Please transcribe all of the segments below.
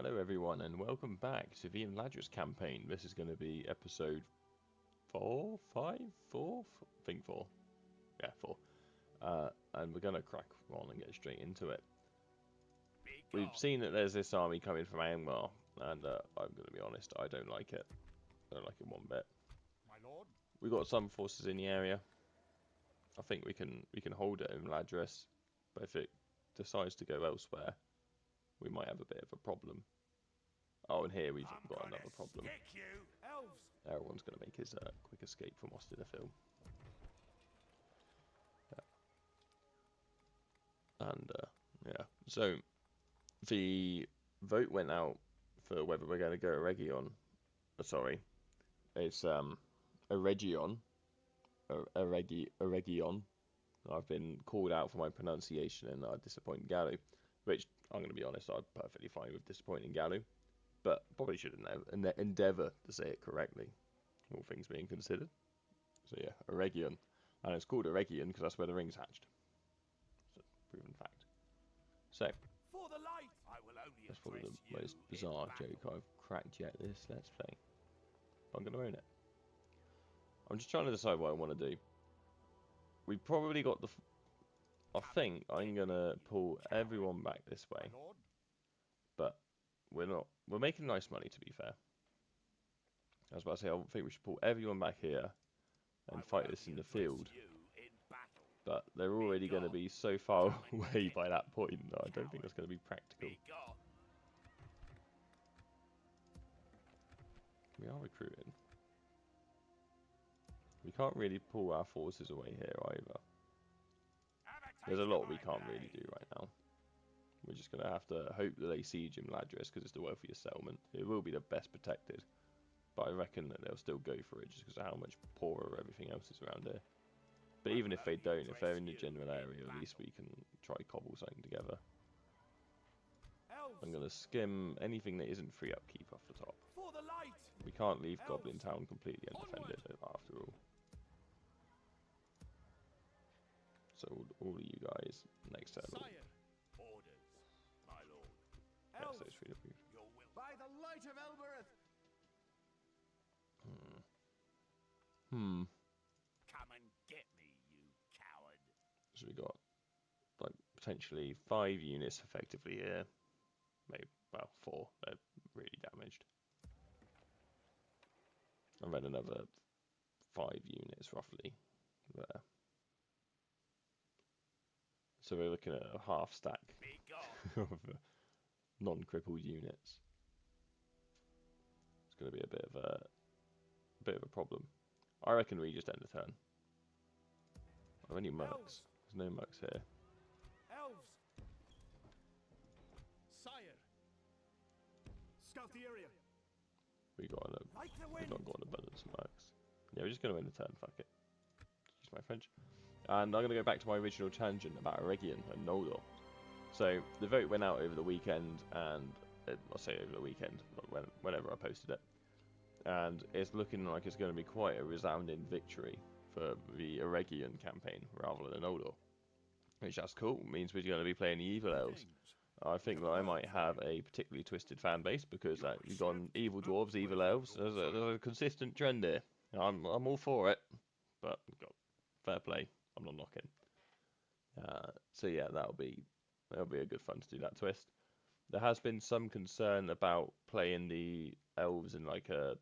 Hello everyone and welcome back to the Imladris campaign. This is going to be episode 4, 5, 4? I think 4. Yeah, 4. And we're going to crack on and get straight into it. We've seen that there's this army coming from Angmar, and I'm going to be honest, I don't like it. I don't like it one bit. My lord? We've got some forces in the area. I think we can hold it in Imladris, but if it decides to go elsewhere, we might have a bit of a problem. Oh, and here we've got another problem. Elves. Everyone's going to make his quick escape from us in the film. Yeah. And, yeah. So, the vote went out for whether we're going to go Eregion. Sorry. It's, Eregion. Eregion. I've been called out for my pronunciation and I disappoint Galu. Which, I'm going to be honest, I'm perfectly fine with disappointing Galu. But probably should endeavour to say it correctly, all things being considered. So yeah, Eregion. And it's called Eregion because that's where the ring's hatched. It's a proven fact. So, for the light. I will only that's probably the most bizarre joke I've cracked yet this Let's Play. But I'm going to own it. I'm just trying to decide what I want to do. We probably got the... I think I'm going to pull everyone back this way. But we're not. We're making nice money, to be fair. I was about to say, I think we should pull everyone back here and fight this in the field. But they're already going to be so far away by that point that I don't think that's going to be practical. We are recruiting. We can't really pull our forces away here either. There's a lot we can't really do right now. We're just going to have to hope that they siege Imladris because it's the wealthiest settlement. It will be the best protected. But I reckon that they'll still go for it just because of how much poorer everything else is around here. But even if they don't, if they're in the general area, at least we can try cobble something together. I'm going to skim anything that isn't free upkeep off the top. We can't leave Goblin Town completely undefended after all. So all of you guys, next turn. Orders, my lord. Yeah, so it's free to prove. By the light of Elbereth. Come and get me, you coward. So we got like potentially 5 units effectively here. Maybe, well, 4. They're really damaged. And then another 5 units roughly there. So we're looking at a half stack of non-crippled units. It's going to be a bit of a problem. I reckon we just end the turn. Are there any mercs? There's no mercs here. Elves. Sire. Scout the area. We've not got an abundance of mercs. Yeah, we're just going to end the turn. Fuck it. Excuse my French. And I'm going to go back to my original tangent about Eregion and Noldor. So the vote went out over the weekend, and I'll say over the weekend, whenever I posted it. And it's looking like it's going to be quite a resounding victory for the Eregion campaign rather than Noldor. Which that's cool. It means we're going to be playing the Evil Elves. I think that I might have a particularly twisted fan base because you've gone Evil Dwarves, Evil Elves. There's a consistent trend here. I'm all for it, but fair play. I'm not knocking. So yeah, that'll be a good fun to do that twist. There has been some concern about playing the elves in like a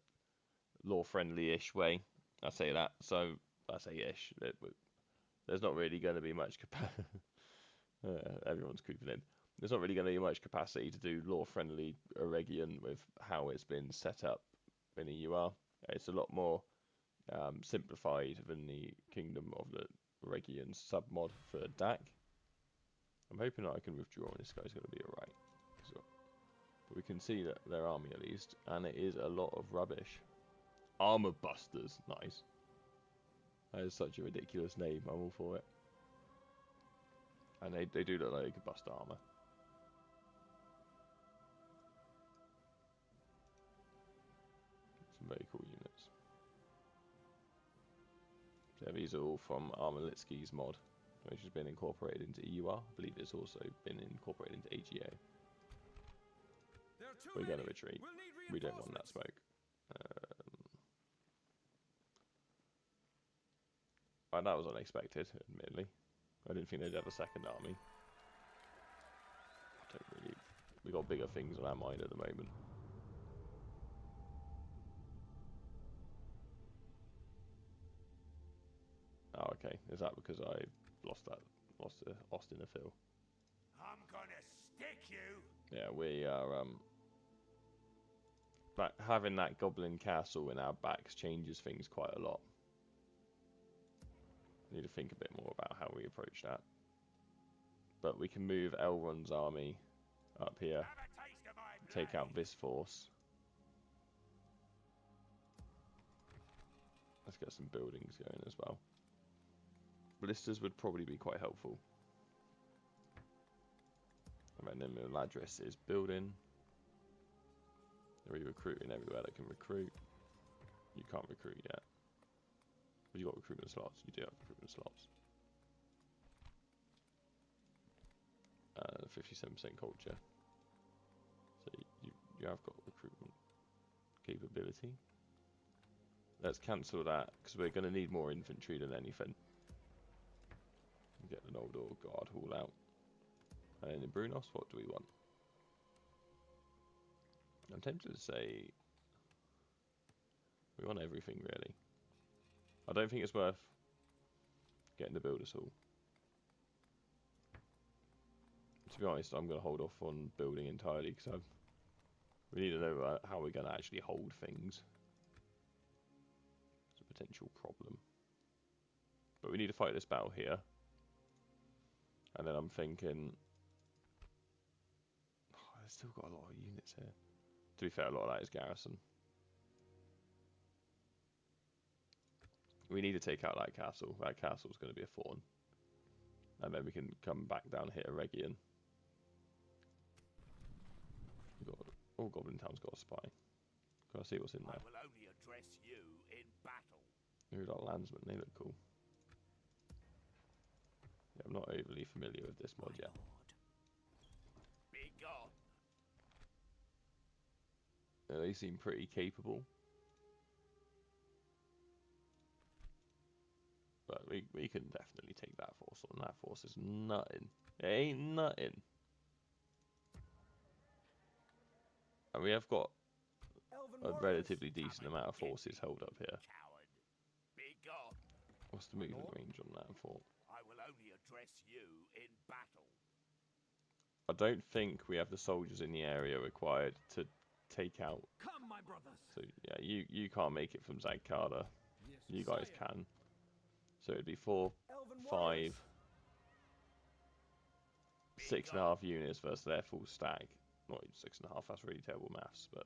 lore-friendly-ish way. I say that, so I say ish. There's not really going to be much capacity. Everyone's creeping in. There's not really going to be much capacity to do lore-friendly Eregion with how it's been set up in EUR. It's a lot more simplified than the Kingdom of the Eregion submod for DAC. I'm hoping that I can withdraw and this guy's going to be alright. So, but we can see that their army at least, and it is a lot of rubbish. Armor Busters, nice. That is such a ridiculous name, I'm all for it. And they do look like they could bust armor. Some very cool units. So these are all from Armalitsky's mod, which has been incorporated into EUR. I believe it's also been incorporated into AGO. are too We're going many. to retreat. We'll need We don't want that reinforcements. smoke. Right, that was unexpected, admittedly. I didn't think they'd have a second army. I don't really... We got bigger things on our mind at the moment. Oh, okay. Is that because I lost Austin a fill? I'm gonna stick you. Yeah, we are. But having that goblin castle in our backs changes things quite a lot. Need to think a bit more about how we approach that. But we can move Elrond's army up here, Have a taste of my take out blade. this force. Let's get some buildings going as well. Blisters would probably be quite helpful. And then Imladris is building. They're recruiting everywhere they can recruit. You can't recruit yet. But you got recruitment slots. You do have recruitment slots. 57% culture. So you have got recruitment capability. Let's cancel that because we're going to need more infantry than anything. Get an old guard hall out. And in Brunos, what do we want? I'm tempted to say we want everything really. I don't think it's worth getting the builders hall. To be honest, I'm going to hold off on building entirely because we need to know how we're going to actually hold things. It's a potential problem. But we need to fight this battle here. And then I'm thinking... Oh, I've still got a lot of units here. To be fair, a lot of that is garrison. We need to take out that castle. That castle's going to be a thorn. And then we can come back down here, Eregion. All Goblin Town's got a spy. Can I see what's in there? I will only address you in battle. Who's our landsmen? They look cool. Yeah, I'm not overly familiar with this mod yet. Be gone. Yeah, they seem pretty capable. But we can definitely take that force on. That force is nutting. It ain't nutting. And we have got a relatively decent amount of forces held up here. Coward. Be gone. What's the movement range on that fort? I will only address you in battle. I don't think we have the soldiers in the area required to take out. Come, my brothers. So yeah, you can't make it from Zagkada. Yes, You guys can. So it'd be 4, 5, 6.5 units versus their full stack. Not even 6.5. That's really terrible maths, but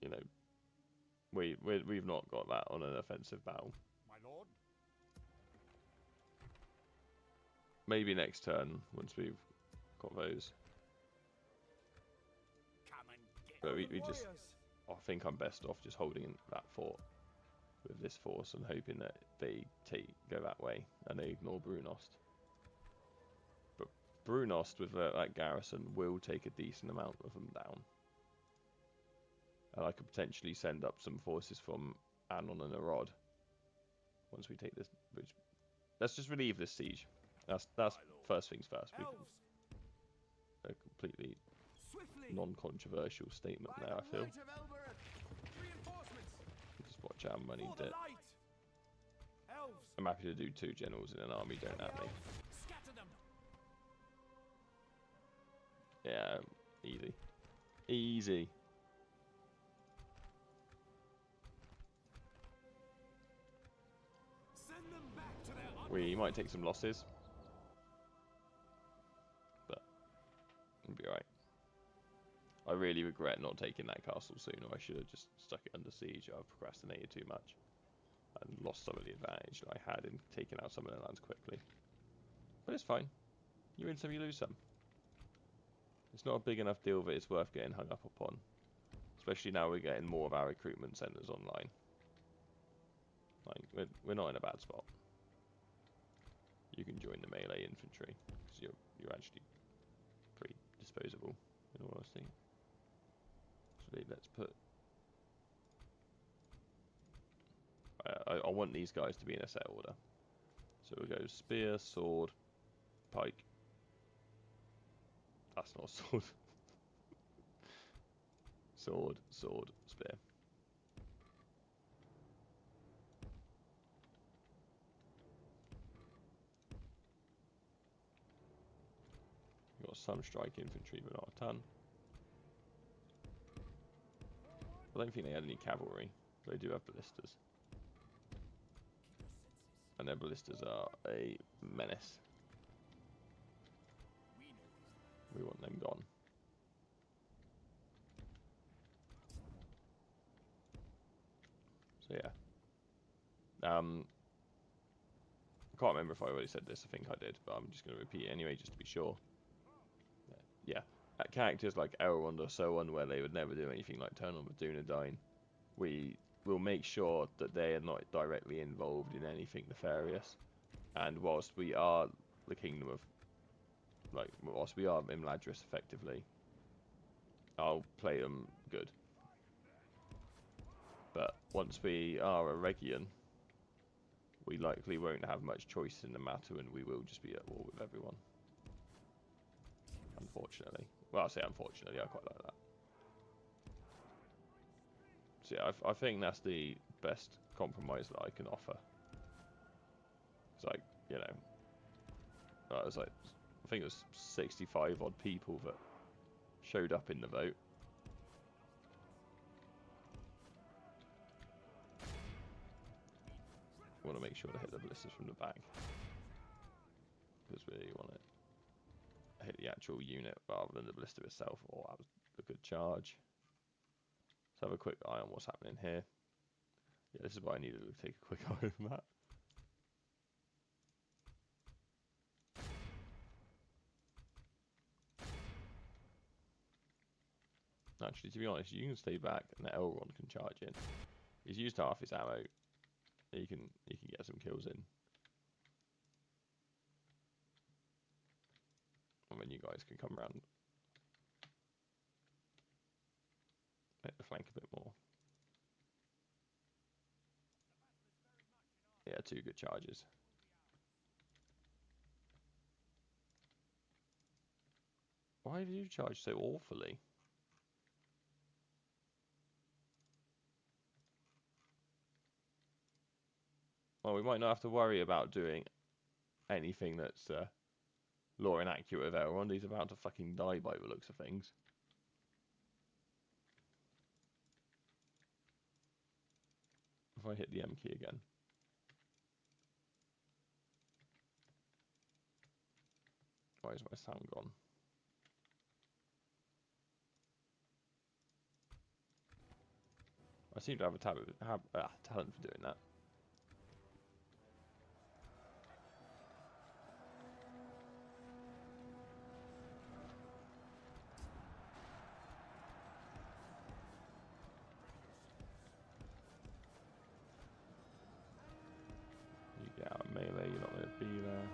you know, we've not got that on an offensive battle. My lord. Maybe next turn once we've got those. Come and get. But we just. I think I'm best off just holding that fort with this force and hoping that they go that way and they ignore Brunost. But Brunost with that garrison will take a decent amount of them down. And I could potentially send up some forces from Anon and Arod once we take this bridge. Let's just relieve this siege. That's first things first. A completely non-controversial statement there, I feel. Just watch our money dip. I'm happy to do 2 generals in an army, don't at me. Yeah, easy. Easy. We might take some losses, but it'll be alright. I really regret not taking that castle sooner. I should have just stuck it under siege. I've procrastinated too much and lost some of the advantage that I had in taking out some of the lands quickly. But it's fine. You win some, you lose some. It's not a big enough deal that it's worth getting hung up upon. Especially now we're getting more of our recruitment centres online. Like, we're not in a bad spot. You can join the melee infantry because you're actually pretty disposable, in all honesty. Actually, let's put... I want these guys to be in a set order. So we'll go spear, sword, pike. That's not a sword. Sword, sword, spear. We've got some strike infantry, but not a ton. I don't think they had any cavalry, but they do have ballistas. And their ballistas are a menace. We want them gone. So yeah. I can't remember if I already said this, I think I did, but I'm just going to repeat it anyway, just to be sure. Yeah. Characters like Elrond or so on, where they would never do anything like turn on the Dunedain, we will make sure that they are not directly involved in anything nefarious. And whilst we are the kingdom of, whilst we are Imladris effectively, I'll play them good. But once we are Eregion, we likely won't have much choice in the matter, and we will just be at war with everyone. Unfortunately. Well, I say unfortunately, I quite like that. So yeah, I think that's the best compromise that I can offer. It's like, you know, it was like, I think it was 65 odd people that showed up in the vote. I want to make sure to hit the ballistas from the back, because we want to hit the actual unit rather than the ballista itself. Oh, that was a good charge. Let's have a quick eye on what's happening here. Yeah, this is why I needed to take a quick eye on that. Actually, to be honest, you can stay back and the Elrond can charge in. He's used half his ammo. He can get some kills in. And then you guys can come around, hit the flank a bit more. Yeah, 2 good charges. Why did you charge so awfully? Well, we might not have to worry about doing anything that's lore inaccurate with Elrond. He's about to fucking die by the looks of things. If I hit the M key again. Why is my sound gone? I seem to have a talent for doing that. You get out of melee, you're not going to be there.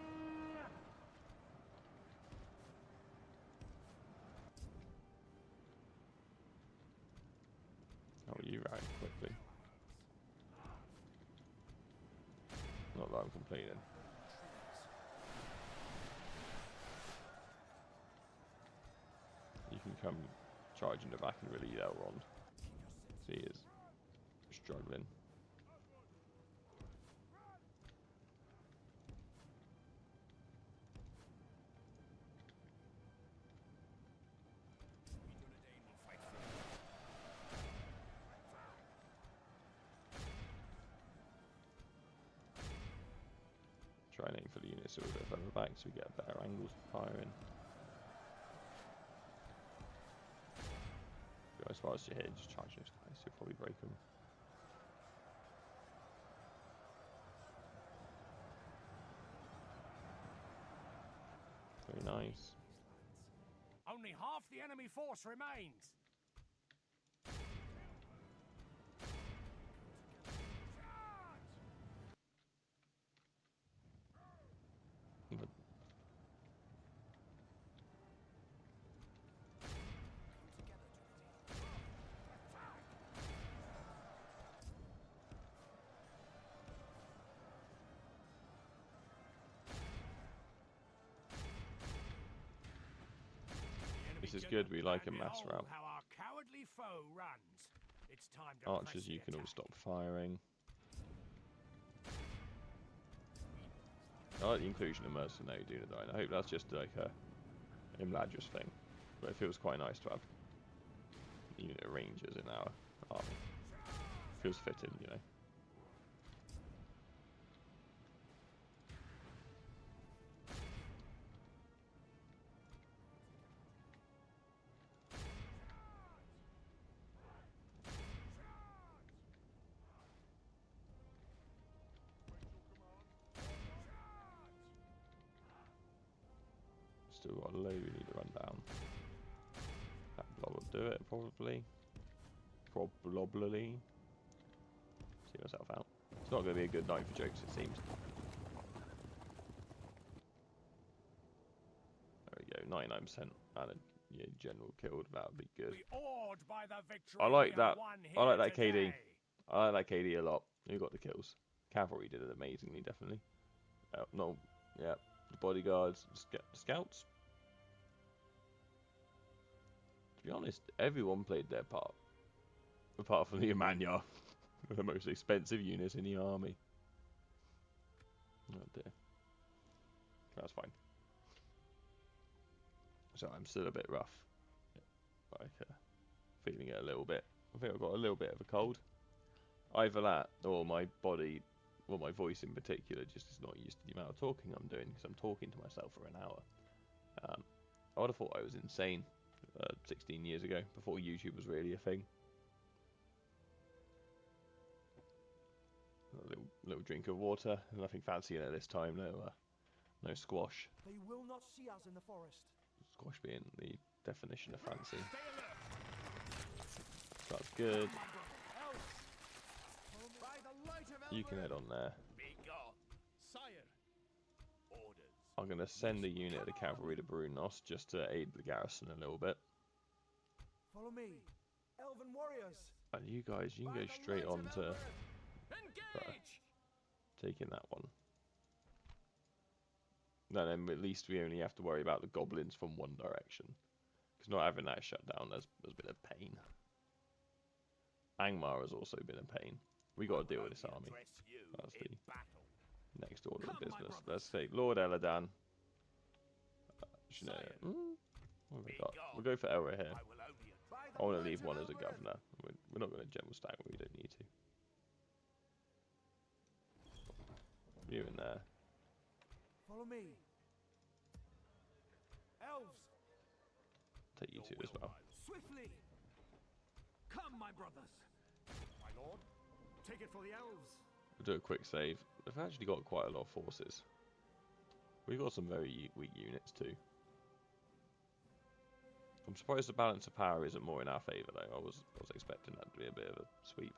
Oh, you ran quickly. Not that I'm complaining. You can come charging the back and really Elrond. So he is struggling. Try and aim for the units a little bit further back so we get better angles for firing. Go as far as you hit, just charge those guys, you'll probably break them. Very nice. Only half the enemy force remains. But This is good. We like a mass Behold route. how our cowardly foe runs. It's time to Archers, press the you can all attack. stop firing. I like the inclusion of mercenary doing it. I hope that's just like a Imladris thing, but it feels quite nice to have unit of rangers in our army. Feels fitting, you know. Still got a load we need to run down. That blob will do it, probably. Probably. See myself out. It's not going to be a good night for jokes, it seems. There we go, 99% and a general killed. That would be good. Be awed by the victory I like we that. have won I like here that KD. today. I like that KD a lot. Who got the kills? Cavalry did it amazingly, definitely. No, yeah. The bodyguards, scouts. To be honest, everyone played their part. Apart from the Amanya, the most expensive unit in the army. Oh dear. That's fine. So I'm still a bit rough. Like, feeling it a little bit. I think I've got a little bit of a cold. Either that, or my body, or my voice in particular, just is not used to the amount of talking I'm doing, because I'm talking to myself for an hour. I would have thought I was insane 16 years ago, before YouTube was really a thing. A little drink of water, nothing fancy in it this time, no squash. They will not see us in the forest. Squash being the definition of fancy. That's good. You can head on there. Sire. Orders. I'm going to send a unit of the cavalry to Brunos just to aid the garrison a little bit. Follow me, elven warriors. And you guys, you can go straight on to taking that one. No, then at least we only have to worry about the goblins from one direction. Because not having that shut down has been a pain. Angmar has also been a pain. We got to deal with this army. That's the next order of business. Let's take Lord Eladan. What have we got? We'll go for Elra here. I want to leave one as a governor. We're not going to general stack when we don't need to. You in there. Follow me. Elves. Take you two as well. Swiftly. Come, my brothers. My lord. Take it for the elves. We'll do a quick save. They've actually got quite a lot of forces. We've got some very weak units too. I'm surprised the balance of power isn't more in our favour though. I was expecting that to be a bit of a sweep.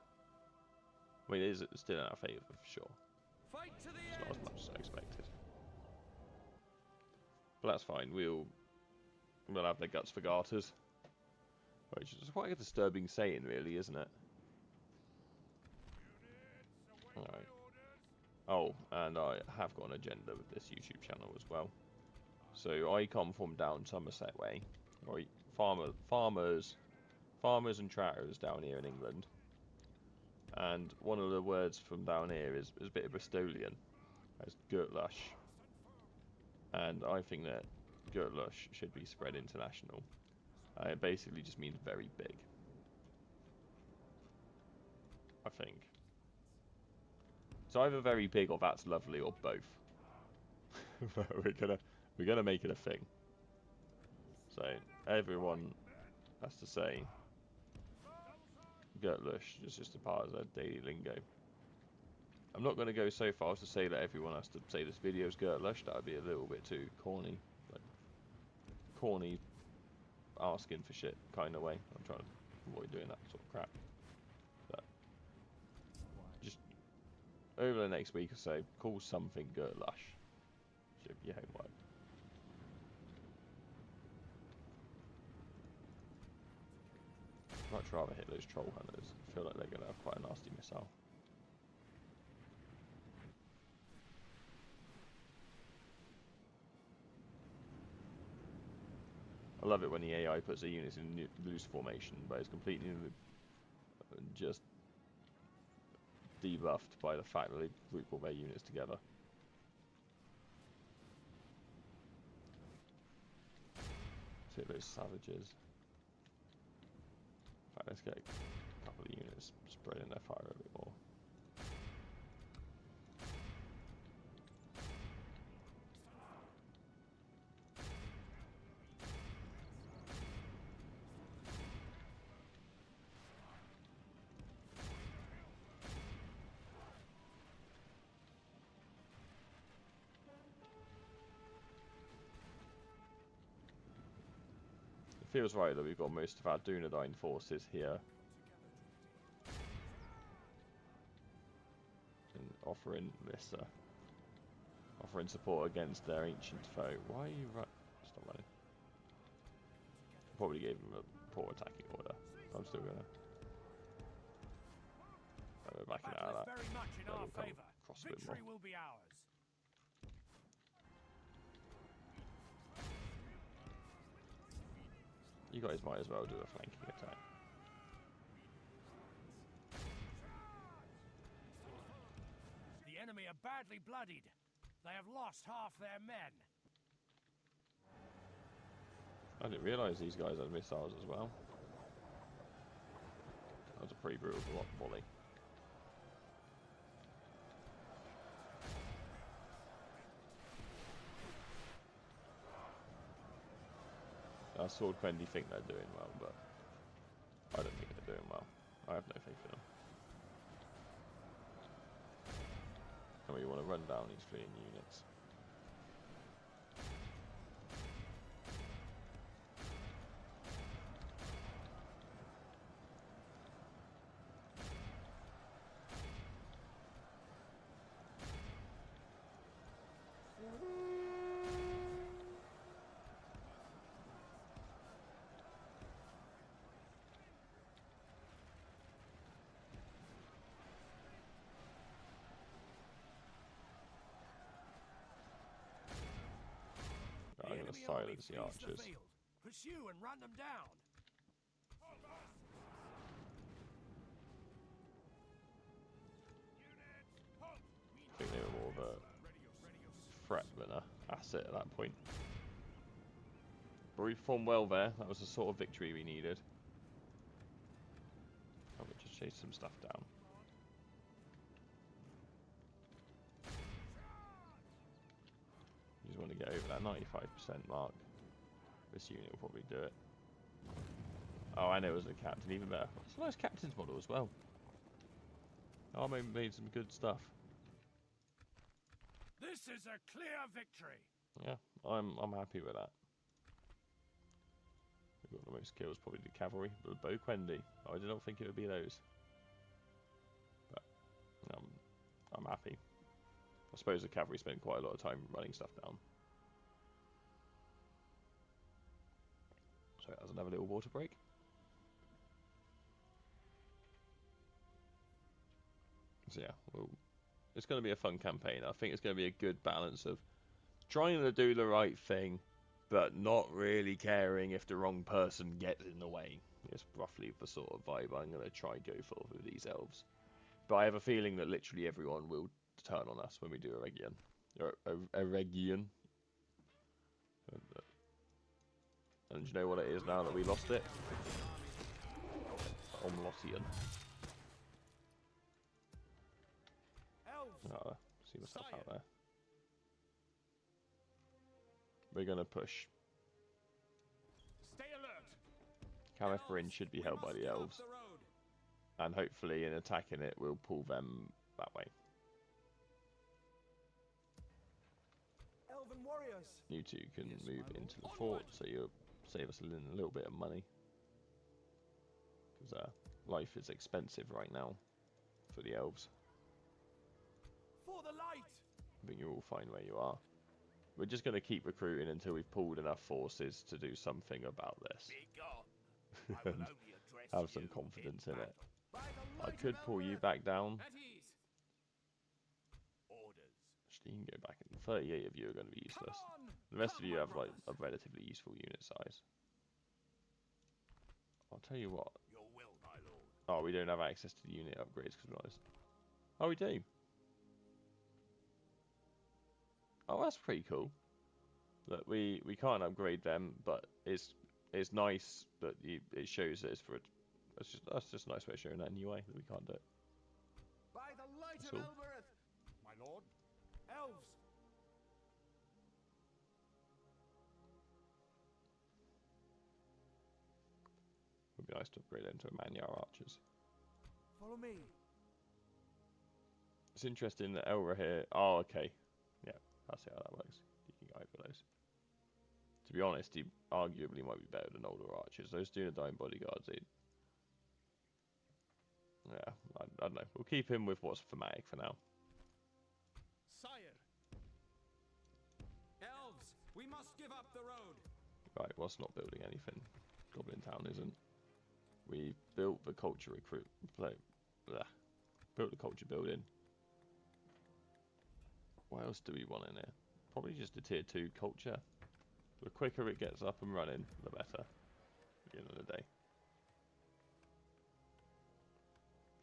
I mean, it is still in our favour for sure. Fight to the It's not as much as I expected. But that's fine. We'll have the guts for garters. Which is quite a disturbing saying, really, isn't it? Alright. Oh, and I have got an agenda with this YouTube channel as well. So I come from down Somerset way. Right, farmers and tratters down here in England. And one of the words from down here is a bit of Bristolian. It's Gurtlush. And I think that Gurtlush should be spread international. It basically just means very big. I think. It's either very big or that's lovely or both. But we're gonna make it a thing. So everyone has to say Gurtlush is just a part of their daily lingo. I'm not going to go so far as to say that everyone has to say this video is Gurtlush. That would be a little bit too corny. Like, corny asking for shit kind of way. I'm trying to avoid doing that sort of crap. But just over the next week or so, call something Gurtlush. Should be your homework. Much rather hit those troll hunters. I feel like they're going to have quite a nasty missile. I love it when the AI puts a unit in loose formation, but it's completely just debuffed by the fact that they group all their units together. See those savages. In fact, let's get a couple of units spreading their fire a bit more. Feels right that we've got most of our Dunedain forces here and offering this offering support against their ancient foe. Why are you stop running? Probably gave him a poor attacking order. I'm still gonna we're backing out of that. Very much in our favor. Cross a bit more. Victory will be ours. You guys might as well do a flanking attack. The enemy are badly bloodied. They have lost half their men. I didn't realise these guys had missiles as well. That was a pretty brutal volley. I saw Quendi think they're doing well, but I don't think they're doing well. I have no faith in them. And we want to run down these fleeing units. I'm going to silence the archers. Pursue and run them down. I think they were more of a threat than an asset at that point. But we performed well there. That was the sort of victory we needed. I would just chase some stuff down. You just want to get over that 95% mark. This unit will probably do it. Oh, I know it was a captain, even better. It's a nice captain's model as well. Armo made some good stuff. This is a clear victory. Yeah, I'm happy with that. We've got the most kills, probably the cavalry, but the Bow Quendi. I did not think it would be those. But I'm happy. I suppose the cavalry spent quite a lot of time running stuff down. So that's another little water break. So yeah, well, it's going to be a fun campaign. I think it's going to be a good balance of trying to do the right thing, but not really caring if the wrong person gets in the way. It's roughly the sort of vibe I'm going to try go for with these elves. But I have a feeling that literally everyone will turn on us when we do Eregion. Eregion. And do you know what it is now that we lost it? Omlotian. Oh, see the stuff out there. We're going to push. Stay alert. Caliph Bryn should be held by the elves. And hopefully in attacking it, we'll pull them that way. Elven warriors. You two can move into the fort, so you'll save us a little bit of money. Because life is expensive right now for the elves. For the light. I think you're all fine where you are. We're just going to keep recruiting until we've pulled enough forces to do something about this. And have some confidence in it. I could pull you back down. Actually, you can go back. 38 of you are going to be useless. The rest of you have like a relatively useful unit size. tell you what. Your will, my lord. Oh, we don't have access to the unit upgrades because we're honest. Oh, we do. Oh, that's pretty cool. That we can't upgrade them, but it's nice that it shows that it's for. That's just a nice way of showing that anyway that we can't do it. By the light That's of all. Elbereth, my lord. Elves. It would be nice to upgrade them to a Manyar archers. Follow me. It's interesting that Elra here. Oh, okay. Yeah, I'll see how that works. You can go over those. To be honest, he arguably might be better than older archers. Those Dunedain bodyguards, yeah, I don't know. We'll keep him with what's thematic for now. Sire. Elves, we must give up the road. Right, what's not building anything? Goblin Town isn't. We built the culture built the culture building. What else do we want in here? Probably just a tier 2 culture. The quicker it gets up and running, the better. At the end of the day.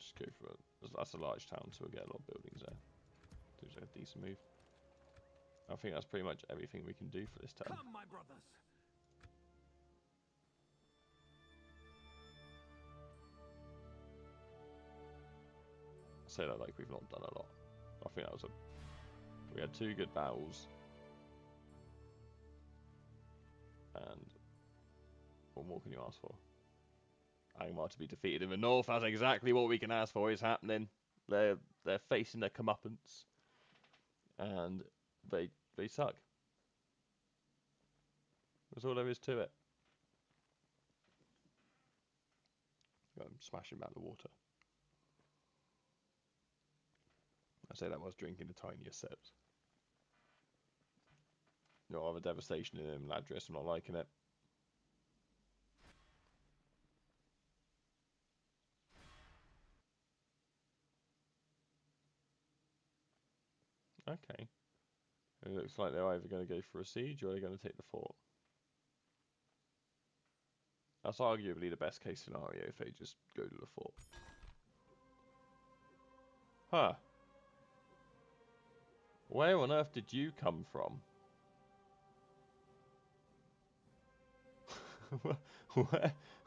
Just go for it. That's a large town, so we'll get a lot of buildings there. Seems like a decent move. I think that's pretty much everything we can do for this turn. Come, my brothers. I say that like we've not done a lot. I think that was we had 2 good battles. And what more can you ask for? Angmar to be defeated in the north. That's exactly what we can ask for. It's happening. They're facing their comeuppance, and they suck. That's all there is to it. I'm smashing back the water. I say that whilst drinking the tiniest sips. No other devastation in Imladris. I'm not liking it. Okay. It looks like they're either going to go for a siege or they're going to take the fort. That's arguably the best case scenario if they just go to the fort. Huh. Where on earth did you come from?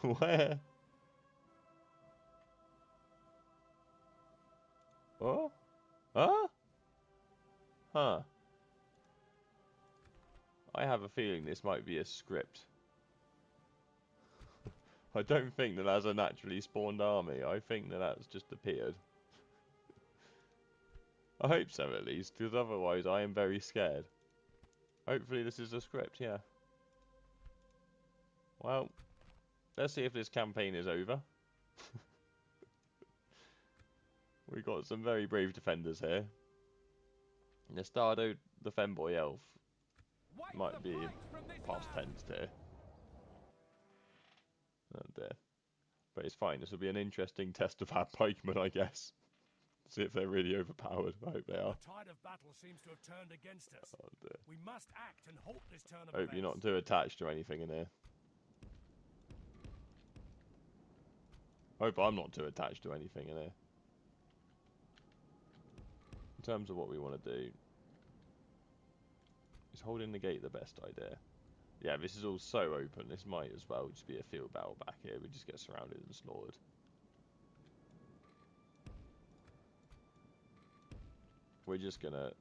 Where? Oh? Huh? Huh. I have a feeling this might be a script. I don't think that that's a naturally spawned army. I think that that's just appeared. I hope so at least, because otherwise I am very scared. Hopefully this is a script, yeah. Well, let's see if this campaign is over. We got some very brave defenders here. Nestardo, the femboy elf, might be past tense here. Oh dear. But it's fine, this will be an interesting test of our pikemen, I guess. See if they're really overpowered. I hope they are. The tide of battle seems to have turned against us. Oh dear. We must act and halt this turn of I hope you're not too attached to anything in here. I hope I'm not too attached to anything in here. In terms of what we want to do, is holding the gate the best idea? Yeah, this is all so open. This might as well just be a field battle back here. We just get surrounded and slaughtered. We're just gonna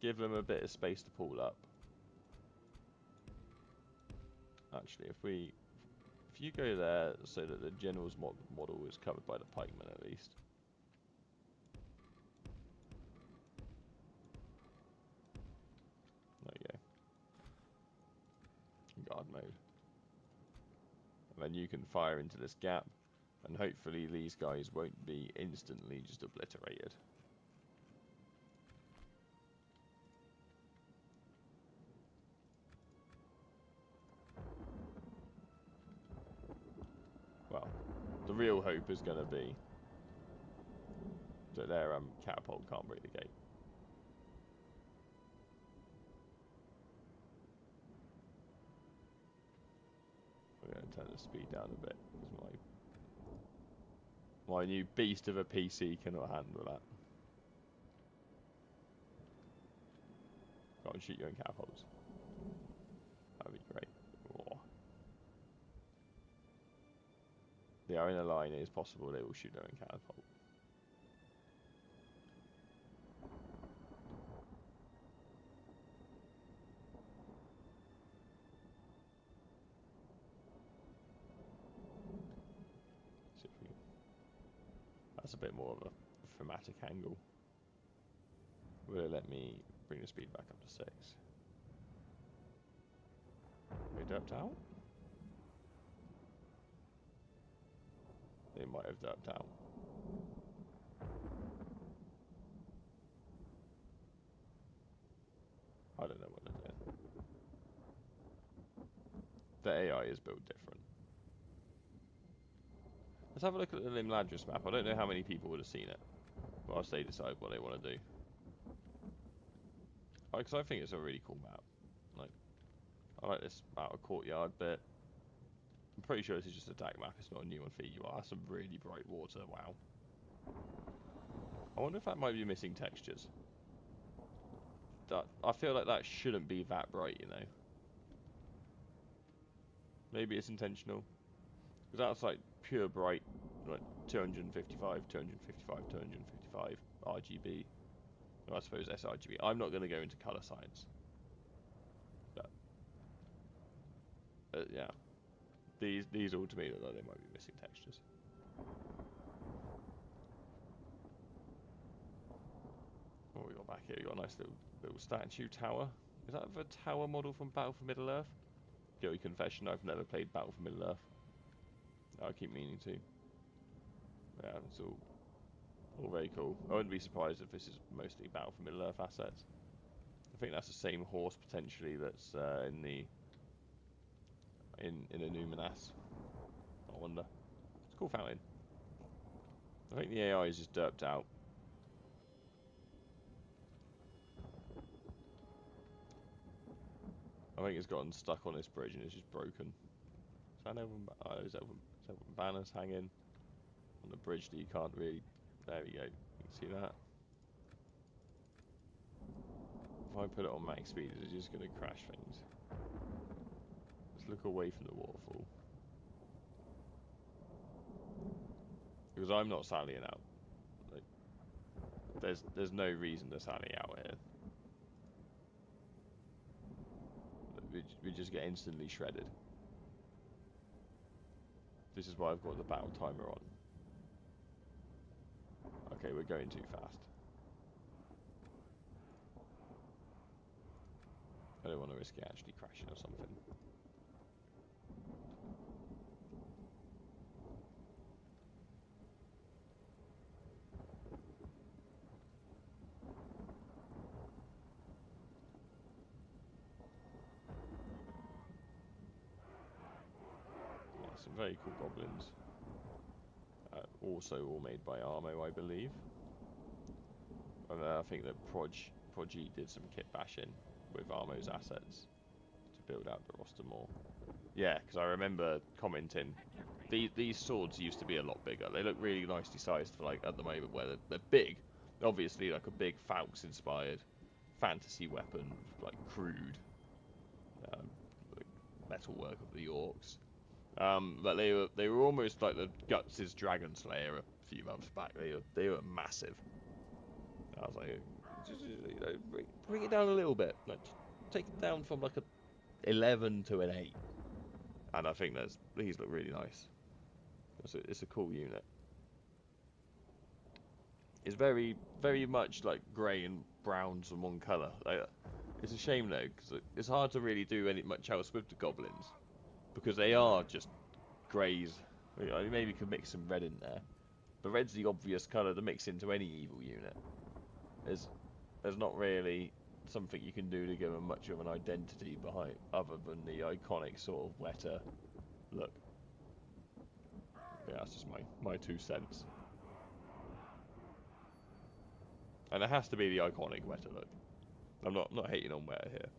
give them a bit of space to pull up. Actually, if you go there so that the general's model is covered by the pikemen at least. There you go. Guard mode. And then you can fire into this gap, and hopefully these guys won't be instantly just obliterated. Well, the real hope is going to be that their catapult can't break the gate. We're going to turn the speed down a bit because my new beast of a PC cannot handle that. Go and shoot your own catapults. That'd be great. Oh. They are in a line. It is possible they will shoot their own catapult. See if we can... That's a bit more of a thematic angle. Will it let me bring the speed back up to 6? They derped out? They might have derped out. I don't know what they're doing. The AI is built different. Let's have a look at the Imladris map. I don't know how many people would have seen it whilst they decide what they want to do. Because I think it's a really cool map. Like, I like this outer courtyard bit. I'm pretty sure this is just a DAC map. It's not a new one for EUR. That's some really bright water. Wow. I wonder if that might be missing textures. That I feel like that shouldn't be that bright, you know. Maybe it's intentional. Because that's like pure bright, like 255, 255, 255 RGB. Well, I suppose sRGB. I'm not going to go into color science. But yeah, these all to me look like they might be missing textures. What we got back here? We got a nice little statue tower. Is that the tower model from Battle for Middle Earth? Guilty confession: I've never played Battle for Middle Earth. I keep meaning to. Yeah, it's all very cool. I wouldn't be surprised if this is mostly Battle for Middle Earth assets. I think that's the same horse potentially that's in a new Menace. I wonder. It's a cool fountain. I think the AI is just derped out. I think it's gotten stuck on this bridge and it's just broken. Is that is that banners hanging on the bridge that you can't really... There we go. You can see that. If I put it on max speed, it's just going to crash things. Let's look away from the waterfall. Because I'm not sallying out. Like, there's no reason to sally out here. We just get instantly shredded. This is why I've got the battle timer on. Okay, we're going too fast. I don't want to risk it actually crashing or something. Yeah, some very cool goblins. Also all made by Armo, I believe. And I think that Prodigy did some kit bashing with Armo's assets to build out the roster more. Yeah, because I remember commenting, these swords used to be a lot bigger. They look really nicely sized for, like, at the moment where they're big. Obviously, like a big Falx-inspired fantasy weapon, like crude like metalwork of the orcs. But they were almost like the Guts' Dragon Slayer a few months back. They were massive. I was like, just, you know, bring it down a little bit. Like, take it down from like a 11 to an 8. And I think these look really nice. It's a cool unit. It's very, very much like grey and browns in one colour. Like, it's a shame though, because it's hard to really do much else with the goblins. Because they are just greys. Maybe you could mix some red in there. But red's the obvious colour to mix into any evil unit. There's not really something you can do to give them much of an identity behind, other than the iconic sort of wetter look. Yeah, that's just my 2 cents. And it has to be the iconic wetter look. I'm not hating on wetter here.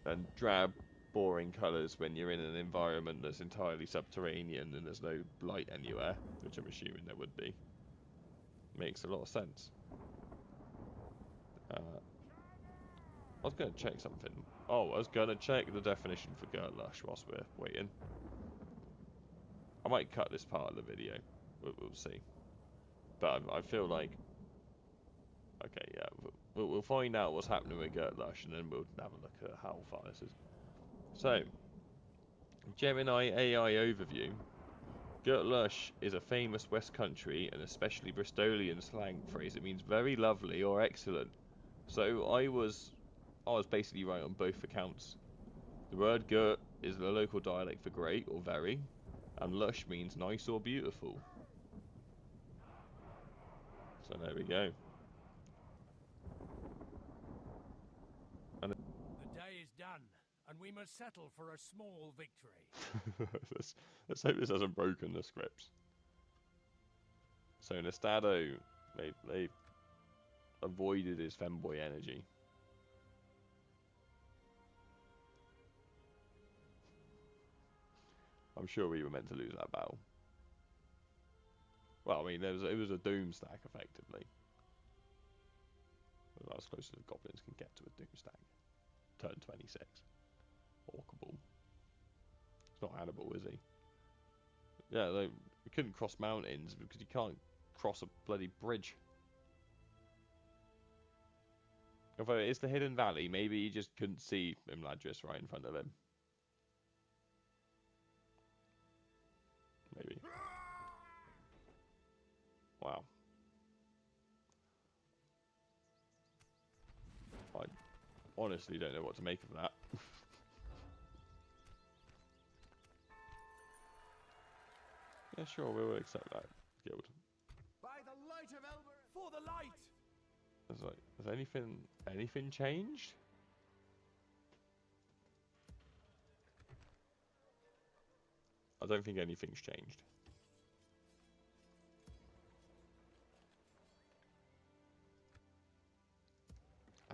And drab boring colours when you're in an environment that's entirely subterranean and there's no light anywhere, which I'm assuming there would be. Makes a lot of sense. I was going to check something. Oh, I was going to check the definition for Gertlush whilst we're waiting. I might cut this part of the video. We'll see. But I feel like... Okay, yeah. We'll find out what's happening with Gertlush and then we'll have a look at how far this is. So, Gemini AI overview. Gertlush is a famous West Country and especially Bristolian slang phrase. It means very lovely or excellent. So I was basically right on both accounts. The word Gert is the local dialect for great or very, and lush means nice or beautiful. So there we go. And the day is done, and we must settle for a small victory. let's hope this hasn't broken the scripts. So Nestado, they avoided his femboy energy. I'm sure we were meant to lose that battle. Well, I mean, it was a doom stack, effectively. About as close as the goblins can get to a doom stack. Turn 26. Orcable. It's not Hannibal, is he? Yeah, we couldn't cross mountains because you can't cross a bloody bridge. Although it is the hidden valley, maybe he just couldn't see Imladris right in front of him. Maybe. Wow. I honestly don't know what to make of that. Yeah, sure, we will accept that, Guild. By the light of Elber, for the light! It's like, has anything changed? I don't think anything's changed.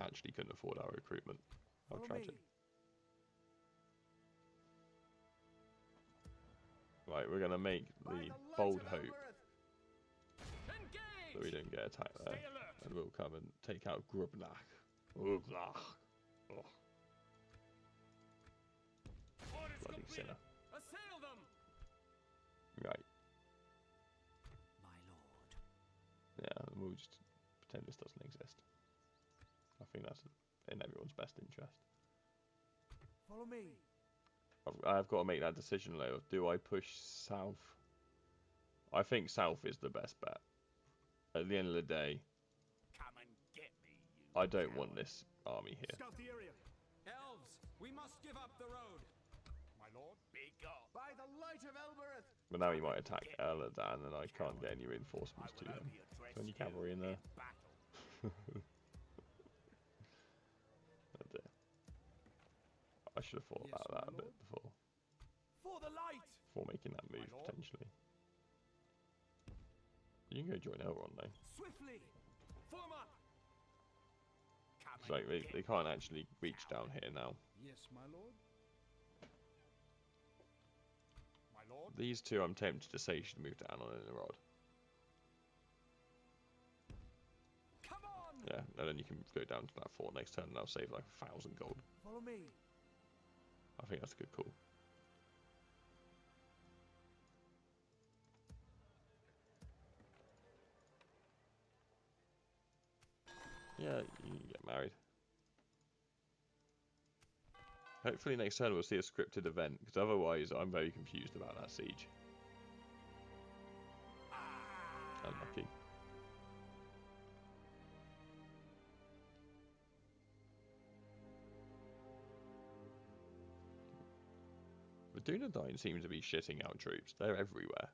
Actually couldn't afford our recruitment. How tragic. Right, we're gonna make the bold hope that we don't get attacked there, and we'll come and take out Grubnach. Grubnach. Oh. Bloody sinner. Assail them! Right. My lord. Yeah, we'll just pretend this doesn't exist. I think that's in everyone's best interest. Follow me. I've got to make that decision, though. Do I push south? I think south is the best bet. At the end of the day, Come and get me, you I don't want this army here. Scout the area. Elves, we must give up the road. My lord. Be gone. By the light of Elbereth. But now he might attack Eladan, and I can't get any reinforcements to him. Is there any cavalry in there? Oh dear. I should have thought about that a bit before making that move, potentially. You can go join Elrond, though. Swiftly. Form up. It's like they can't actually reach down here now. Yes, my lord. My lord. These two I'm tempted to say should move down on Elrond. Come on. Yeah, and then you can go down to that fort next turn and I'll save like 1,000 gold. Follow me. I think that's a good call. Yeah, you can get married. Hopefully next turn we'll see a scripted event, because otherwise I'm very confused about that siege. Unlucky. The Dunedain seem to be shitting out troops. They're everywhere.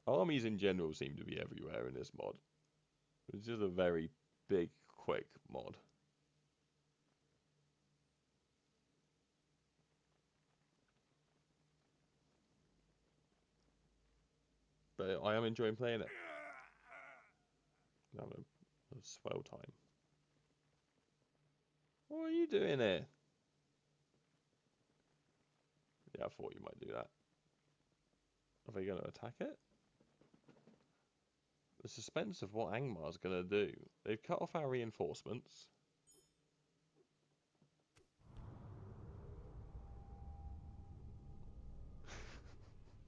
Armies in general seem to be everywhere in this mod. It's just a very big, quick mod. But I am enjoying playing it. I'm having a swell time. What are you doing here? Yeah, I thought you might do that. Are they going to attack it? The suspense of what Angmar's going to do. They've cut off our reinforcements.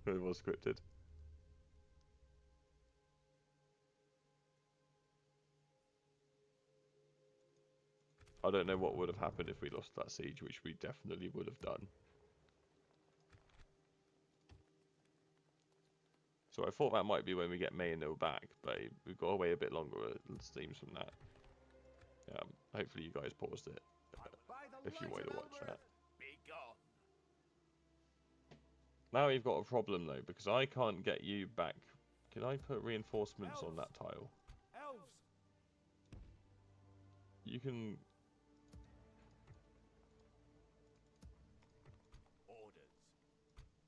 It was scripted. I don't know what would have happened if we lost that siege, which we definitely would have done. So I thought that might be when we get Mayanil back, but we've got away a bit longer, it seems, from that. Hopefully you guys paused it, if you want to watch that. Now we've got a problem though, because I can't get you back. Can I put reinforcements on that tile? Elves! You can... Orders.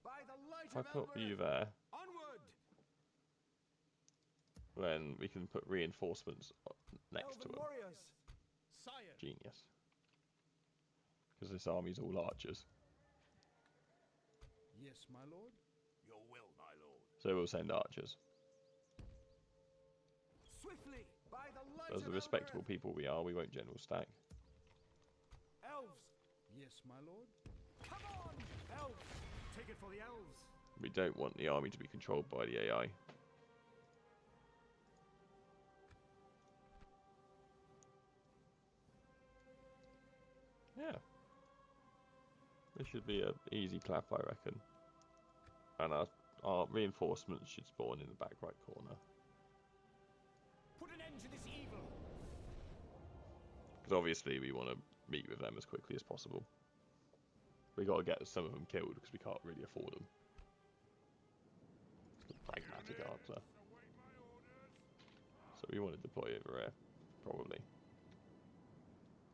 By the light If I of put Elbereth, you there, onward! then we can put reinforcements next to Elven them. warriors. Sire. Genius. Because this army's all archers. Yes, my lord. Your will, my lord. So we'll send archers. Swiftly, by the light As of the respectable Elbereth. people we are, we won't general stack. Elves. Yes, my lord. Come on, elves. Take it for the elves. We don't want the army to be controlled by the AI. Yeah. This should be an easy clap, I reckon. And our reinforcements should spawn in the back right corner. Put an end to this evil. Because obviously we want to meet with them as quickly as possible. We got to get some of them killed because we can't really afford them. It's the pragmatic answer. So we want to deploy over here, probably.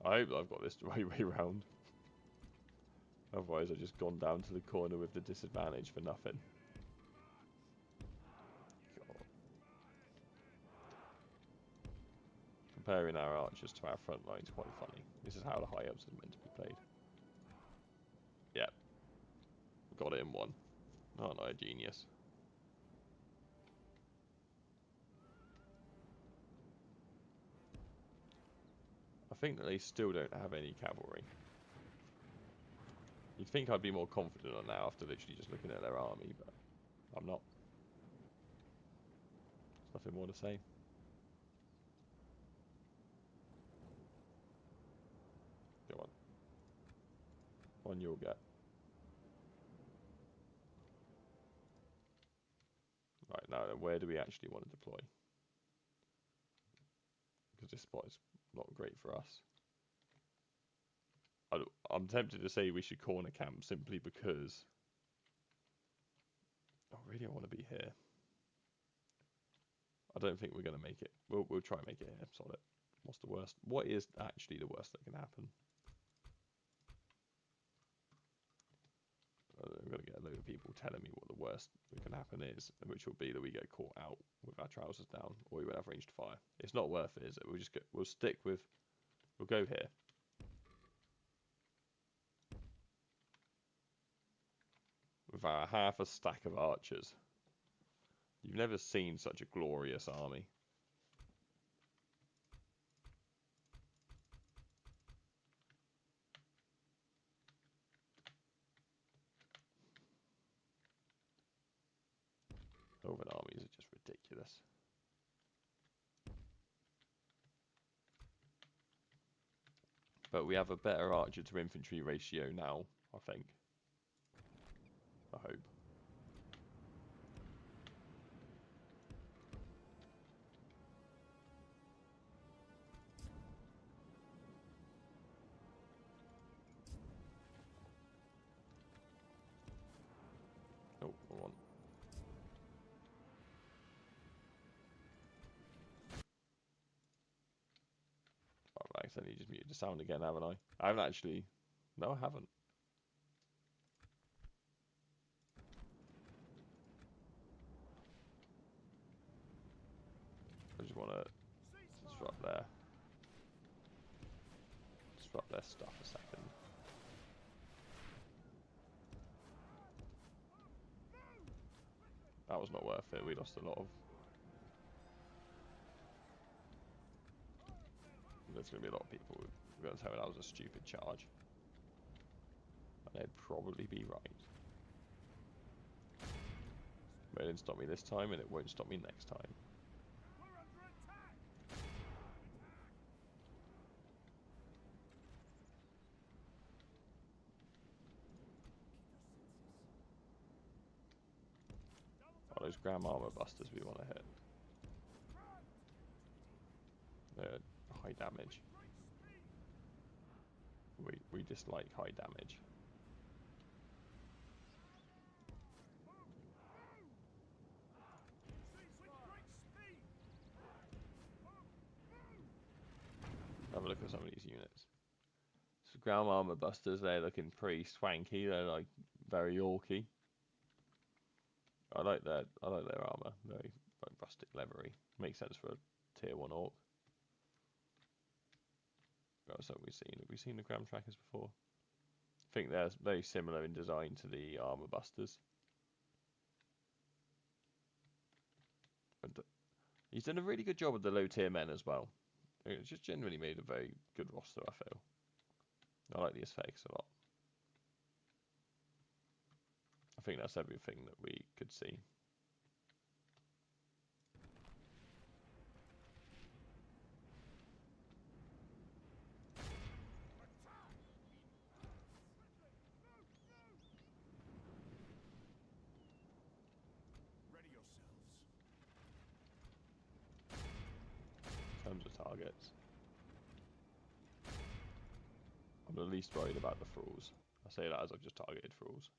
I hope I've got this the right way round. Otherwise I've just gone down to the corner with the disadvantage for nothing. God. Comparing our archers to our front line is quite funny. This is how the high ups are meant to be played. Yep. Got it in one. Aren't I a genius? I think that they still don't have any cavalry. You'd think I'd be more confident on now after literally just looking at their army, but I'm not. There's nothing more to say. Go on. One you'll get. Right, now then, where do we actually want to deploy? Because this spot is not great for us. I'm tempted to say we should corner camp simply because... Oh, really, I want to be here. I don't think we're going to make it. We'll try and make it here. Solid. What's the worst? What is actually the worst that can happen? I'm going to get a load of people telling me what the worst that can happen is, which will be that we get caught out with our trousers down, or we would have ranged fire. It's not worth it, is it? We'll stick with... We'll go here. With our half a stack of archers. You've never seen such a glorious army. Elven armies are just ridiculous. But we have a better archer to infantry ratio now, I think. I hope. Oh, wrong one. I've accidentally just muted the sound again, haven't I? I haven't actually... No, I haven't. I just want to disrupt there. Drop their stuff a second. That was not worth it. We lost a lot of. There's going to be a lot of people who are going to tell me that was a stupid charge. And they'd probably be right. But it didn't stop me this time, and it won't stop me next time. Oh, those Grand Armor Busters we want to hit. They're high damage. We dislike high damage. Have a look at some of these units. So Ground Armor Busters, they're looking pretty swanky. They're like very orky. I like their armor. Very like rustic leathery. Makes sense for a tier 1 orc. What else have we seen? Have we seen the Gram Trackers before? I think they're very similar in design to the Armor Busters. But he's done a really good job with the low tier men as well. It's just generally made a very good roster, I feel. I like the aesthetics a lot. I think that's everything that we could see. Ready yourselves. In terms of targets, I'm the least worried about the thralls. I say that as I've just targeted thralls.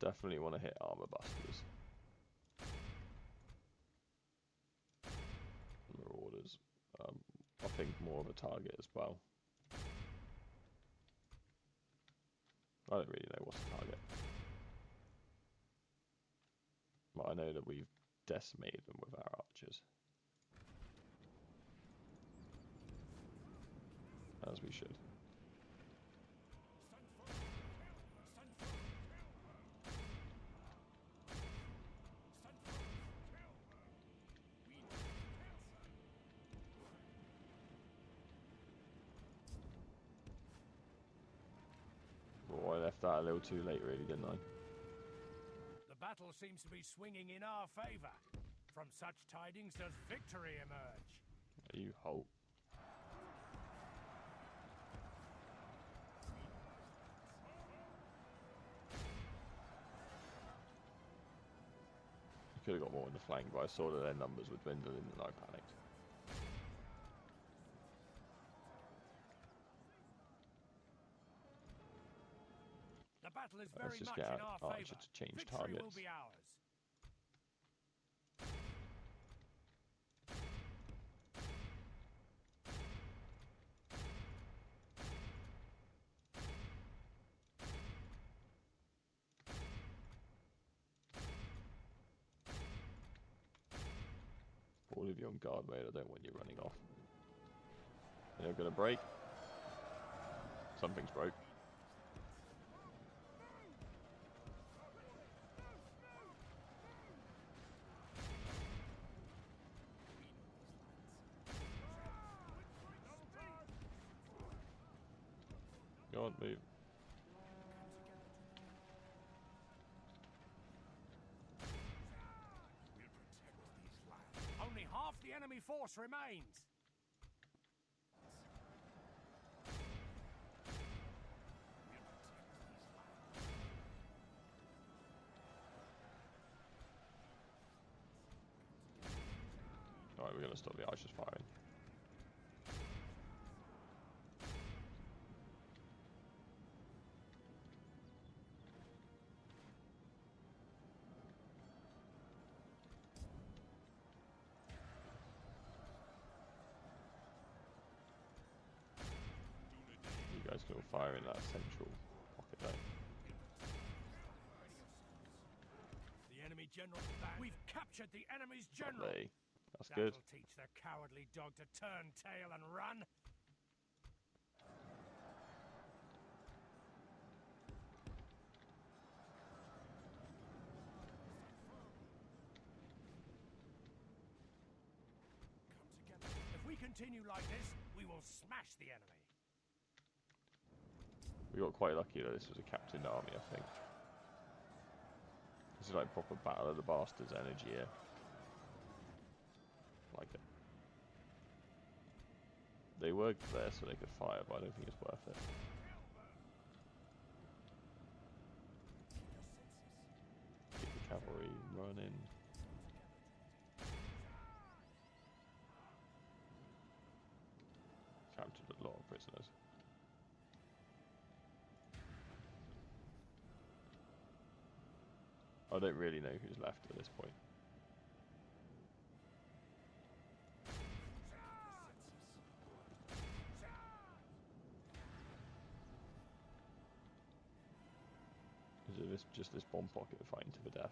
Definitely want to hit Armor Busters. Marauders. I think more of a target as well. I don't really know what's the target. But I know that we've decimated them with our archers. As we should. Oh, I left that a little too late really, didn't I? The battle seems to be swinging in our favor. From such tidings does victory emerge. You hope. Could have got more in the flank, but I saw that their numbers were dwindling and I panicked. The battle is Let's very just much get in our our archer favor. to change Victory targets. will be ours. All of you on guard mode, I don't want you running off. They're gonna break. Something's broke. Go on, move. Only half the enemy force remains. Alright, we're gonna stop the archers firing. You guys can all fire in that central pocket there. The enemy general. We've captured the enemy's general. Lovely. That's good. That'll teach the cowardly dog to turn tail and run. continue like this, we will smash the enemy. We got quite lucky that this was a captained army, I think. This is like proper Battle of the Bastards energy here. Like it. They were there so they could fire, but I don't think it's worth it. Keep the cavalry running. Captured a lot of prisoners. I don't really know who's left at this point. Is it just this bomb pocket fighting to the death?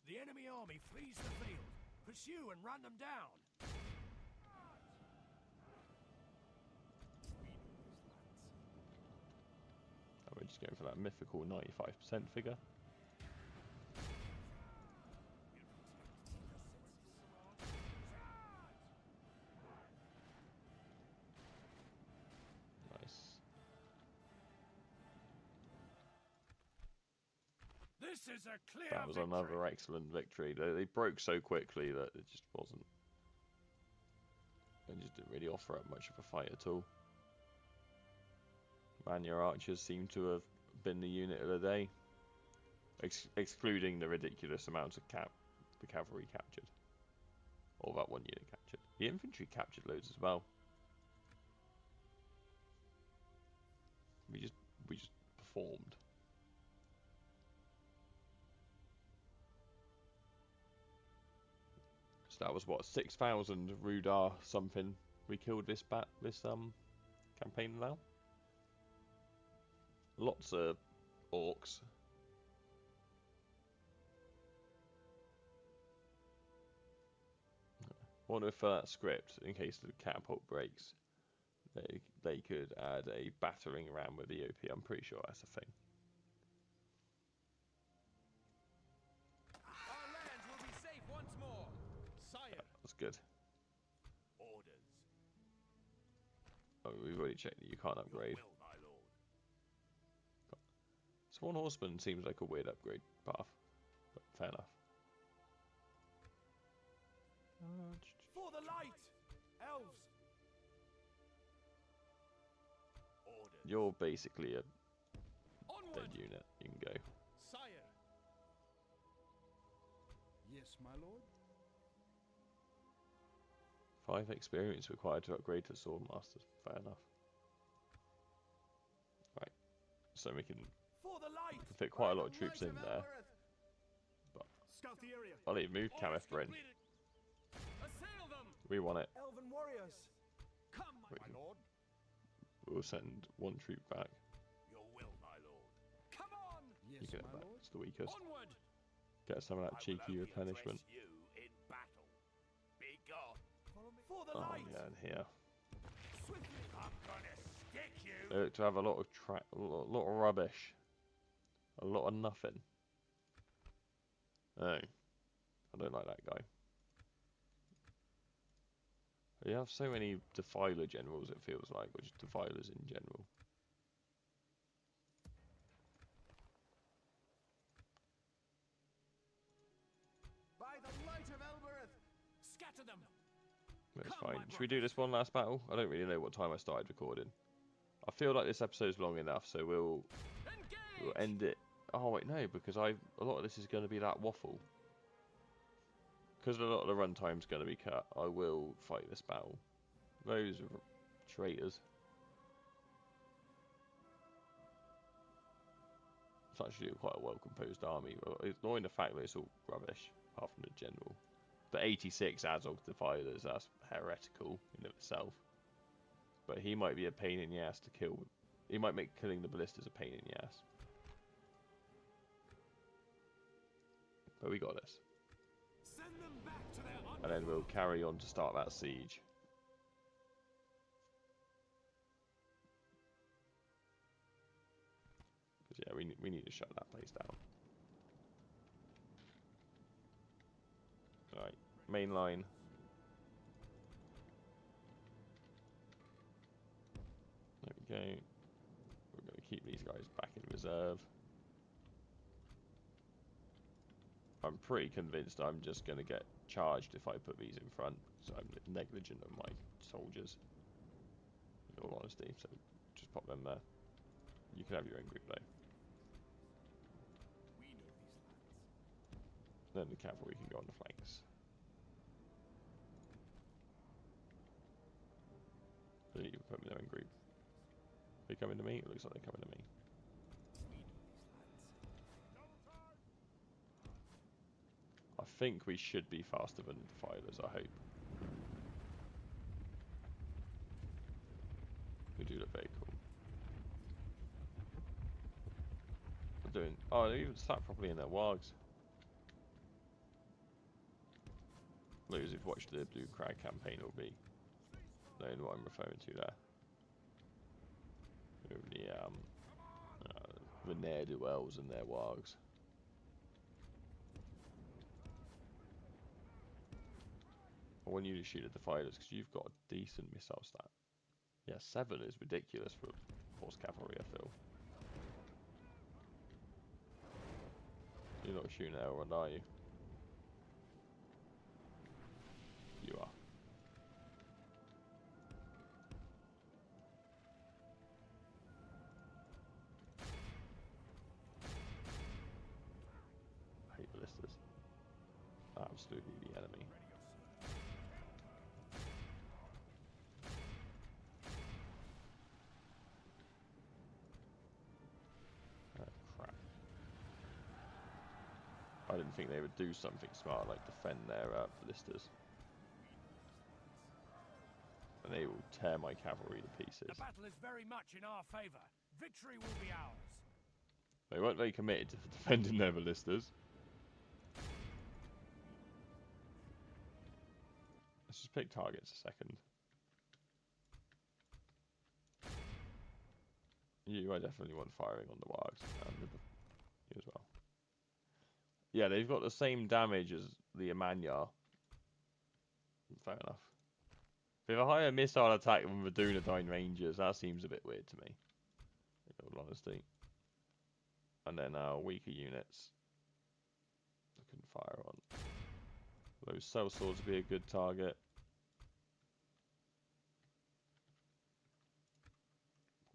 The enemy army flees the field. Pursue and run them down. Oh, we're just going for that mythical 95% figure. Nice. This is a clear That was victory. another excellent victory. They broke so quickly that it just wasn't. They just didn't really offer up much of a fight at all. Man, your archers seem to have been the unit of the day, excluding the ridiculous amounts of the cavalry captured, or that one unit captured. The infantry captured loads as well. We just performed. So that was what, 6,000 Rudar something we killed this campaign now. Lots of orcs. Wonder if for that script, in case the catapult breaks, they could add a battering ram with the OP. I'm pretty sure that's a thing. Our lands will be safe once more. Sire. That's good. Orders. Oh, we've already checked that you can't upgrade. Your will, my lord. Sworn Horseman seems like a weird upgrade path, but fair enough. For the light! Elves! Orders. You're basically a Onward! dead unit. You can go. Sire! Yes, my lord? 5 experience required to upgrade to Swordmaster. Fair enough. Right. So we can For the light! fit quite a lot of troops in there. But Scout the area. I'll leave move Cameth Bryn. Assail them! We want it. Elven warriors! Come, my Wait. lord! We'll send 1 troop back. Your will, my lord. Come on! Yes, You get it my back. lord. It's the weakest. Onward! Get some of that I will cheeky only replenishment. address you in battle. Be gone. Follow me. For the Oh light! yeah, and here. Swiftly! I'm gonna stick you. They look to have a lot of lot of rubbish. A lot of nothing. Oh. I don't like that guy. You have so many Defiler generals, it feels like, or just Defilers in general. By the light of Elbereth! Scatter them. But it's Come, fine. my Should we do this one last battle? I don't really know what time I started recording. I feel like this episode's long enough, so we'll end it. Oh wait, no, because a lot of this is going to be that waffle. Because a lot of the runtime's going to be cut, I will fight this battle. Those are traitors. It's actually quite a well-composed army. It's annoying the fact that it's all rubbish, apart from the general. The 86 Azog Defilers, that's heretical in of itself. But he might be a pain in the ass to kill. He might make killing the ballistas a pain in the ass. But we got this. Send them back to their And then we'll carry on to start that siege. Because yeah, we need to shut that place down. Right, main line. There we go. We're going to keep these guys back in reserve. I'm pretty convinced I'm just going to get charged if I put these in front, so I'm negligent of my soldiers, in all honesty, so just pop them there. You can have your own group though. We know these lands. Then the cavalry can go on the flanks. So you can put them in their own group. They coming to me? It looks like they're coming to me. I think we should be faster than the Defilers, I hope. They do look very cool. They're doing... Oh, they even sat properly in their wargs. Those who've watched the Blue Crag campaign will be knowing what I'm referring to there. The ne'er-do-wells and their wargs. I want you to shoot at the Defilers because you've got a decent missile stat. Yeah, 7 is ridiculous for horse cavalry, I feel. You're not shooting at Elrond, are you? You are. I hate ballistas. Absolutely the enemy. Crap. I didn't think they would do something smart like defend their ballistas. And they will tear my cavalry to pieces. The battle is very much in our favor. Victory will be ours. They weren't very committed to defending their ballistas. Let's just pick targets a second. You, I definitely want firing on the wargs and you as well. Yeah, they've got the same damage as the Amanyar. Fair enough. If they have a higher missile attack than the Dunedain Rangers, that seems a bit weird to me, in all honesty. And then our weaker units I can fire on. Those cell swords would be a good target.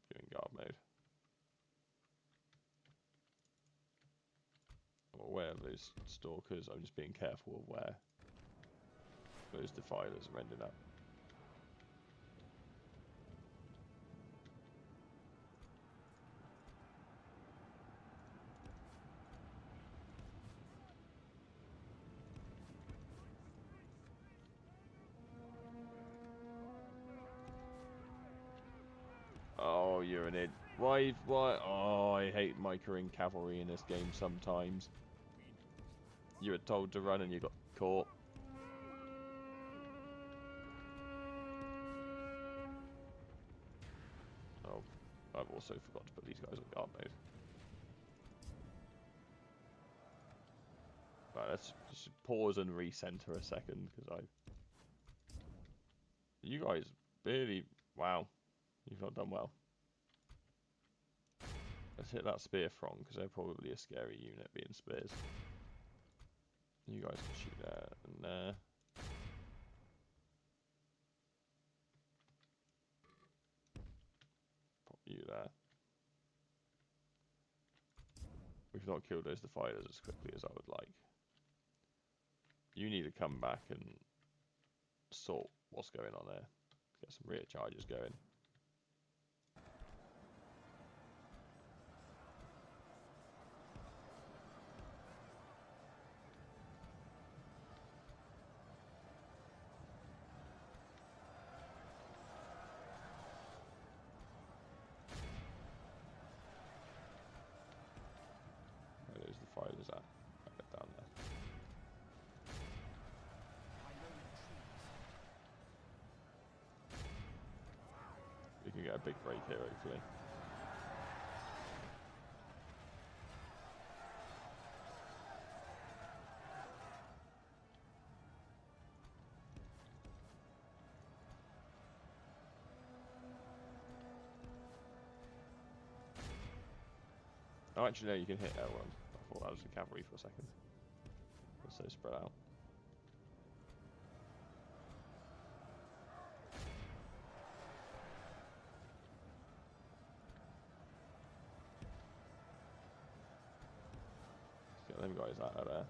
Put you in guard mode. I'm aware of those stalkers, I'm just being careful of where those defilers are ending up. Oh, you're an id. Why? Oh, I hate microing cavalry in this game sometimes. You were told to run and you got caught. Oh, I've also forgot to put these guys on guard mode. Right, let's just pause and recenter a second, because you guys really... Wow. You've not done well. Let's hit that spear throng, because they're probably a scary unit being spears. You guys can shoot there and there. Pop you there. We've not killed those defilers as quickly as I would like. You need to come back and sort what's going on there. Get some rear charges going. Where those defilers at? Right down there. We can get a big break here, hopefully. Oh, actually, no, you can hit L1. I thought that was the cavalry for a second. It's so spread out. Let's get them guys out of there.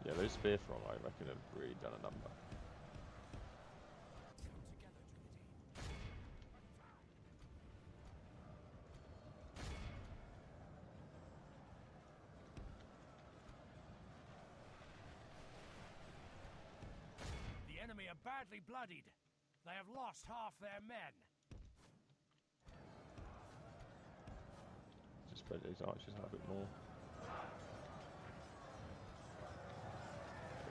Yeah, those spear throng, I reckon, have really done a number. The enemy are badly bloodied. They have lost half their men. Just spread these archers out a bit more.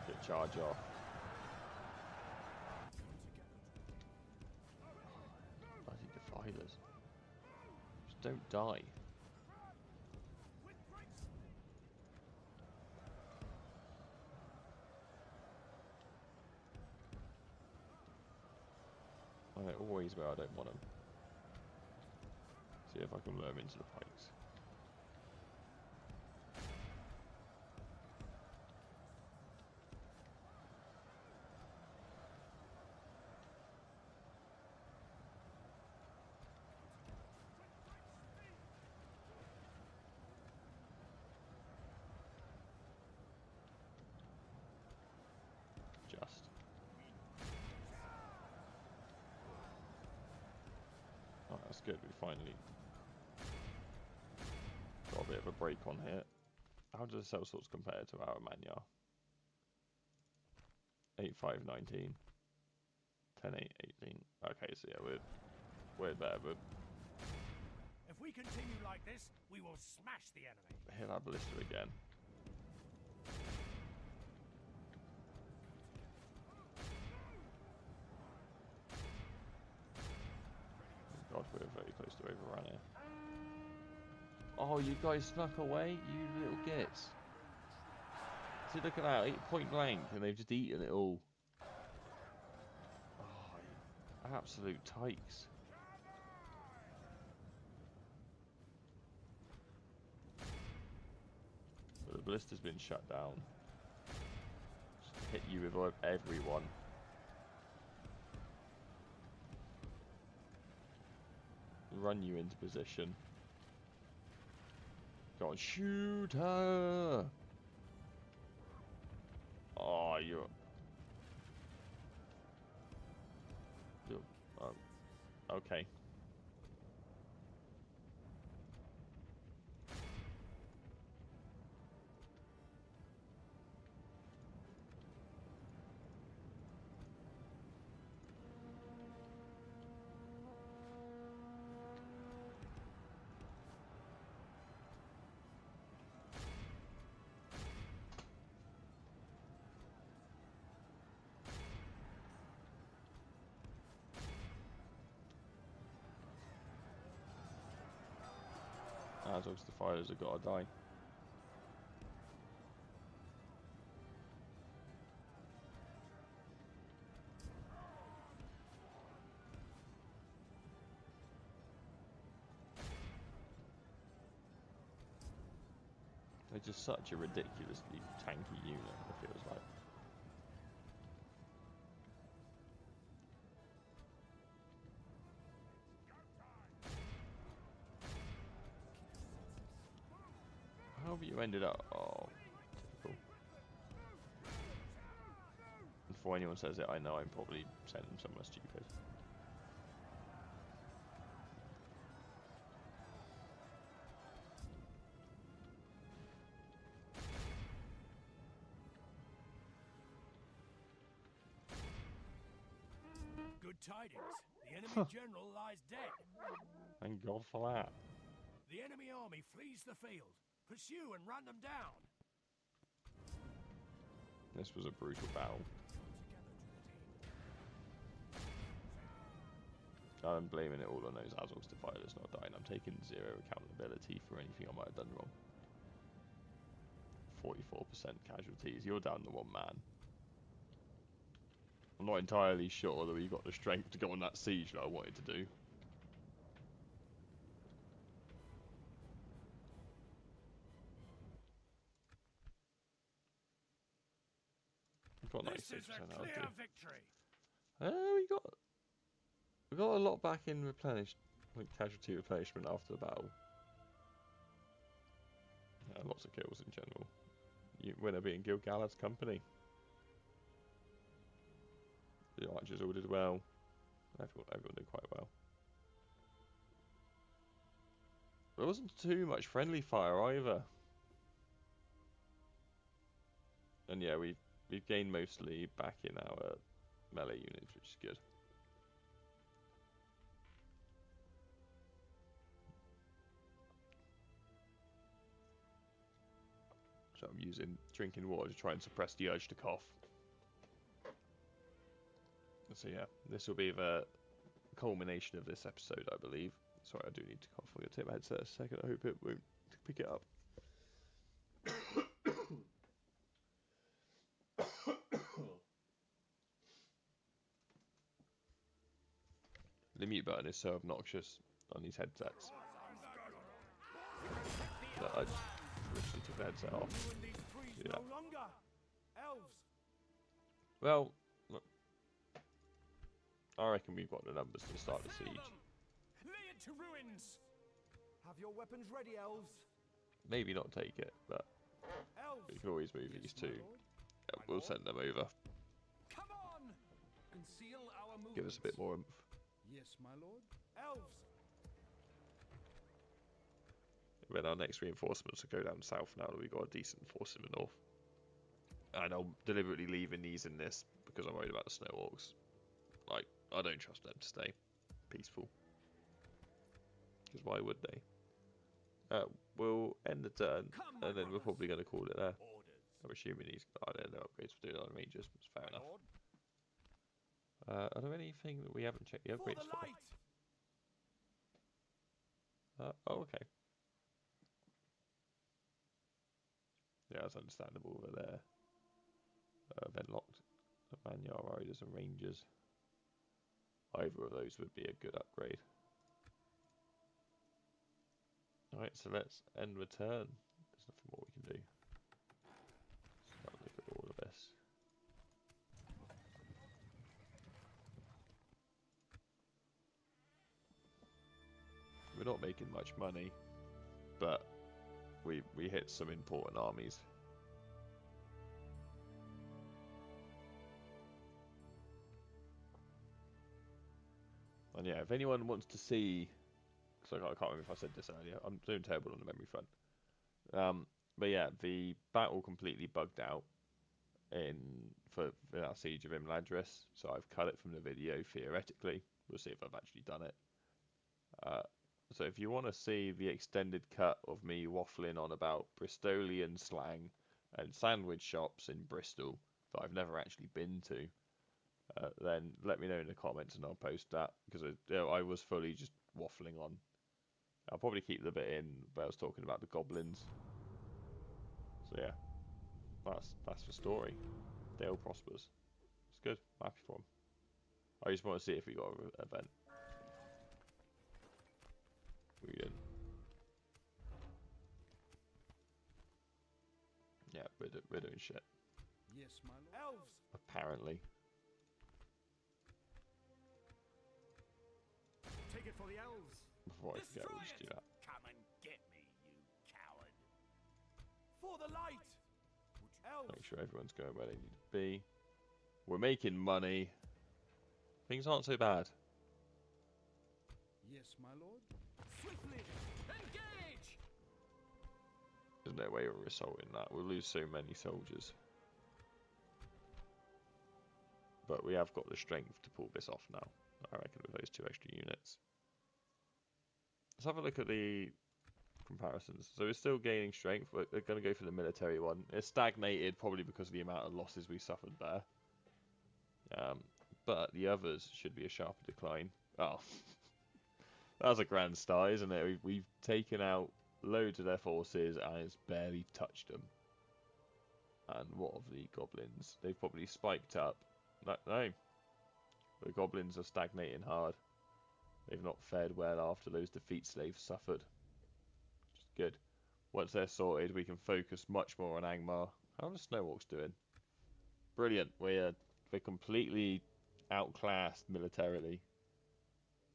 Get charge off. Bloody defilers. Just don't die. They're always where I don't want them. See if I can lure them into the pikes. Just. Oh, that's good. We finally got a bit of a break on here. How does the sellswords compare to our Manyar? 8-5-19. 10-8-18. Okay, so yeah, we're there, but If we continue like this, we will smash the enemy. hit that ballista again. God, we're very close to overrun here. Oh, you guys snuck away, you little gits. See, look at that, point blank, and they've just eaten it all. Oh, absolute tykes. But the ballista's been shut down. Just hit you with everyone. Run you into position. Go on, shoot her! Oh, you're okay. Azog's defilers have got to die. They're just such a ridiculously tanky unit, it feels like. How have you ended up? Oh, typical. Before anyone says it, I know I'm probably sending them somewhere stupid. Good tidings. The enemy general lies dead. Thank God for that. The enemy army flees the field. Pursue and run them down. This was a brutal battle. I'm blaming it all on those Azog's defilers not dying. I'm taking zero accountability for anything I might have done wrong. 44% casualties. You're down to one man. I'm not entirely sure that we got the strength to go on that siege that I wanted to do. We got This is a 96% clear out. victory. We got a lot back in replenished, like casualty replenishment after the battle. Lots of kills in general. Winner being Gil-galad's company. The archers all did well. Everyone did quite well. There wasn't too much friendly fire either. And yeah, we've gained mostly back in our melee units, which is good. So I'm using drinking water to try and suppress the urge to cough. So yeah, this will be the culmination of this episode, I believe. Sorry, I do need to cough. I'm going to take my headset a second. I hope it won't pick it up. The mute button is so obnoxious on these headsets that I just literally took the headset off. Yeah. No longer. Elves. Well, look, I reckon we've got the numbers to start the siege. Lay it to ruins. Have your weapons ready, elves. Maybe not take it, but Elves. we can always move Yes, these my two. lord. Yeah, we'll send them over. Come on. Conceal our movements. Give us a bit more oomph. Yes, my lord. Elves. Then our next reinforcements will go down south now that we've got a decent force in the north. And I'm deliberately leaving these in this because I'm worried about the snow orcs. Like, I don't trust them to stay peaceful. Because why would they? We'll end the turn, and then we're probably going to call it there. I'm assuming he's got no upgrades for doing on ranges. That's fair enough. Are there anything that we haven't checked the upgrades for? Oh, okay. Yeah, that's understandable over there. Then locked Manyar Riders and Rangers. Either of those would be a good upgrade. Alright, so let's end return. There's nothing more we can do. Let's have a look at all of this. We're not making much money, but we hit some important armies. And yeah, if anyone wants to see, because I can't remember if I said this earlier, I'm doing terrible on the memory front. But yeah, the battle completely bugged out for our siege of Imladris, so I've cut it from the video theoretically. We'll see if I've actually done it. So if you want to see the extended cut of me waffling on about Bristolian slang and sandwich shops in Bristol that I've never actually been to, then let me know in the comments and I'll post that, because I was fully just waffling on. I'll probably keep the bit in where I was talking about the goblins. So yeah, that's the story. Dale prospers. It's good. I'm happy for him. I just want to see if we got an event. We didn't. Yeah, we're doing shit. Yes, my lord. Elves. Apparently. Take it for the elves. Before I forget, we'll just do that. Come and get me, you coward. For the light. Elves. Make sure everyone's going where they need to be. We're making money. Things aren't so bad. Yes, my lord. Swiftly. Engage! There's no way we're assaulting that. We'll lose so many soldiers. But we have got the strength to pull this off now, I reckon, with those 2 extra units. Let's have a look at the comparisons. So we're still gaining strength. We're going to go for the military one. It's stagnated probably because of the amount of losses we suffered there. But the others should be a sharper decline. Oh, that's a grand start, isn't it? We've taken out loads of their forces and it's barely touched them. And what of the goblins? They've probably spiked up. No. The goblins are stagnating hard. They've not fared well after those defeats they've suffered. Which is good. Once they're sorted, we can focus much more on Angmar. How are the Snow Orcs doing? Brilliant. We're completely outclassed militarily.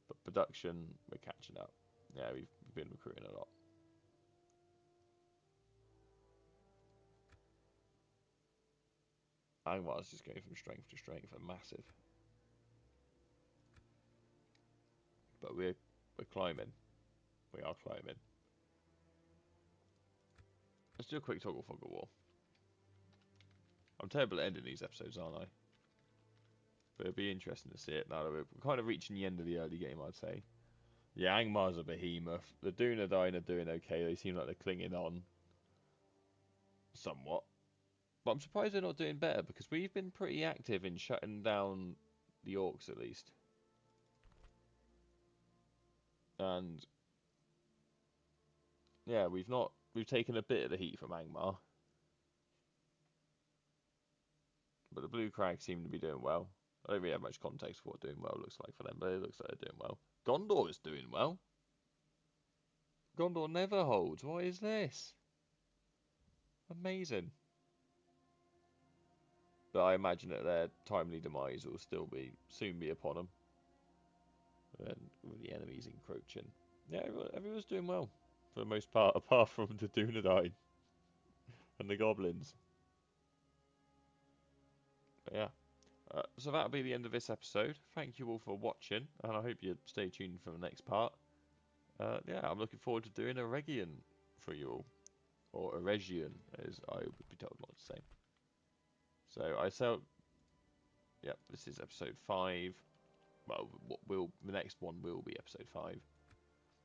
But production, we're catching up. Yeah, we've been recruiting a lot. Angmar's just going from strength to strength and massive. But we're climbing. We are climbing. Let's do a quick toggle fog of war. I'm terrible at ending these episodes, aren't I? But it'll be interesting to see it now that we're kind of reaching the end of the early game, I'd say. Yeah, Angmar's a behemoth. The Dunedain are doing okay. They seem like they're clinging on somewhat. But I'm surprised they're not doing better because we've been pretty active in shutting down the orcs at least. And yeah, we've taken a bit of the heat from Angmar. But the Blue Crag seem to be doing well. I don't really have much context for what doing well looks like for them, but it looks like they're doing well. Gondor is doing well. Gondor never holds. What is this? Amazing. But I imagine that their timely demise will soon be upon them. And with the enemies encroaching. Yeah, everyone's doing well for the most part, apart from the Dunedain and the goblins. But yeah. So that'll be the end of this episode. Thank you all for watching, and I hope you stay tuned for the next part. Yeah, I'm looking forward to doing Eregion for you all. Or Eregion, as I would be told not to say. So yep, this is episode 5. Well, the next one will be episode 5.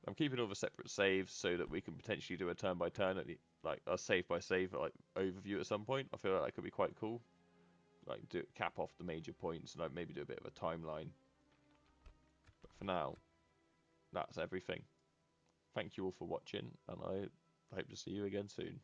I'm keeping all the separate saves so that we can potentially do a turn by turn, like a save by save like overview at some point. I feel like that could be quite cool. Like cap off the major points and like maybe do a bit of a timeline. But for now, that's everything. Thank you all for watching, and I hope to see you again soon.